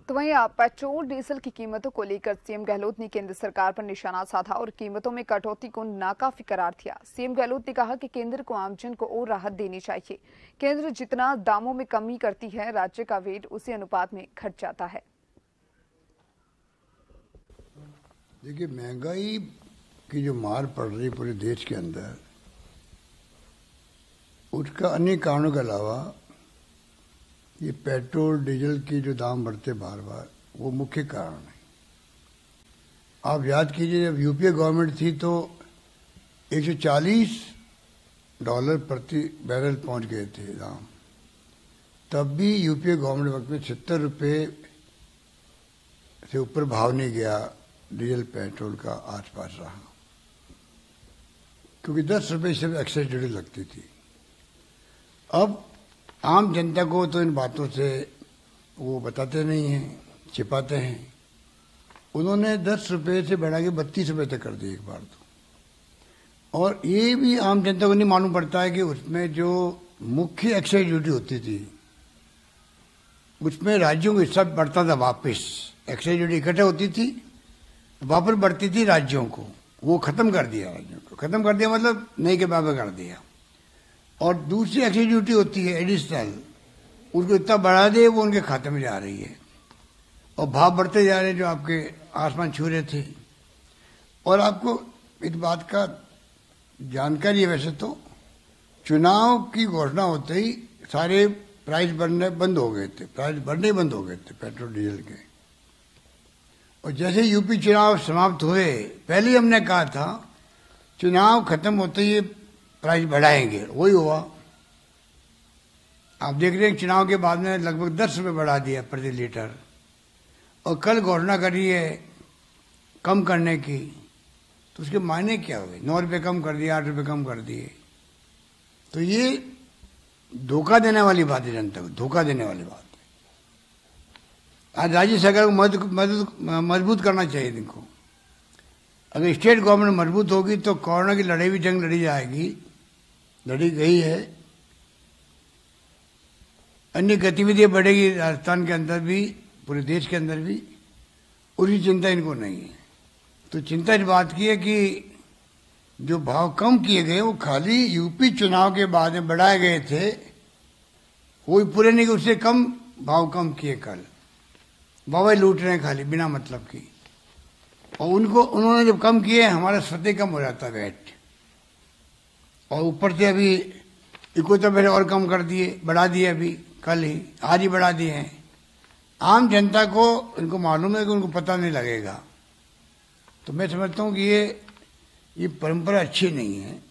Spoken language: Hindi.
तो वहीं आप पेट्रोल डीजल की कीमतों को लेकर सीएम गहलोत ने केंद्र सरकार पर निशाना साधा और कीमतों में कटौती को नाकाफी करार दिया। सीएम गहलोत ने कहा कि केंद्र को आमजन को और राहत देनी चाहिए। केंद्र जितना दामों में कमी करती है, राज्य का वेट उसी अनुपात में घट जाता है। देखिए, महंगाई की जो मार पड़ रही पूरे देश के अंदर, उसका अन्य कारणों के अलावा ये पेट्रोल डीजल की जो दाम बढ़ते बार बार, वो मुख्य कारण है। आप याद कीजिए, जब यूपीए गवर्नमेंट थी तो $140 प्रति बैरल पहुंच गए थे दाम। तब भी यूपीए गवर्नमेंट वक्त में 70 रुपये से ऊपर भाव नहीं गया, डीजल पेट्रोल का आसपास रहा, क्योंकि 10 रुपये से एक्साइज ड्यूटी लगती थी। अब आम जनता को तो इन बातों से वो बताते नहीं हैं, छिपाते हैं। उन्होंने 10 रुपये से बढ़ा के 32 रुपये तक कर दिए एक बार तो। और ये भी आम जनता को नहीं मालूम पड़ता है कि उसमें जो मुख्य एक्साइज ड्यूटी होती थी, उसमें राज्यों को हिस्सा बढ़ता था वापस। एक्साइज ड्यूटी इकट्ठे होती थी, वापस बढ़ती थी राज्यों को। वो खत्म कर दिया, राज्यों को खत्म कर दिया, मतलब नहीं के बराबर कर दिया। और दूसरी एक्साइज ड्यूटी होती है एडिशनल, उसको इतना बढ़ा दे वो उनके खाते में जा रही है, और भाव बढ़ते जा रहे हैं जो आपके आसमान छू रहे थे। और आपको इस बात का जानकारी है, वैसे तो चुनाव की घोषणा होते ही सारे प्राइस बढ़ने बंद हो गए थे, प्राइस बढ़ने बंद हो गए थे पेट्रोल डीजल के। और जैसे यूपी चुनाव समाप्त हुए, पहले ही हमने कहा था चुनाव खत्म होते ही प्राइस बढ़ाएंगे, वही हुआ। आप देख रहे हैं चुनाव के बाद में लगभग 10 रुपये बढ़ा दिया प्रति लीटर, और कल घोषणा करी है कम करने की। तो उसके मायने क्या हुए? 9 रुपये कम कर दिए, 8 रुपये कम कर दिए। तो ये धोखा देने वाली बात है, जनता को धोखा देने वाली बात है। आज राज्य सरकार को मजबूत करना चाहिए इनको। अगर स्टेट गवर्नमेंट मजबूत होगी तो कोरोना की लड़ाई भी जंग लड़ी जाएगी, लड़ी गई है। अन्य गतिविधियां बढ़ेगी राजस्थान के अंदर भी, पूरे देश के अंदर भी। उसकी चिंता इनको नहीं है। तो चिंता इस बात की है कि जो भाव कम किए गए वो खाली यूपी चुनाव के बाद में बढ़ाए गए थे, वो पूरे नहीं, उससे कम भाव कम किए कल। बाबा लूट रहे हैं खाली बिना मतलब की। और उन्होंने जब कम किए, हमारा स्वतः कम हो जाता वेट। और ऊपर से अभी इको तो पहले और कम कर दिए, बढ़ा दिए, अभी कल ही आज ही बढ़ा दिए हैं। आम जनता को इनको मालूम है कि उनको पता नहीं लगेगा। तो मैं समझता हूँ कि ये परंपरा अच्छी नहीं है।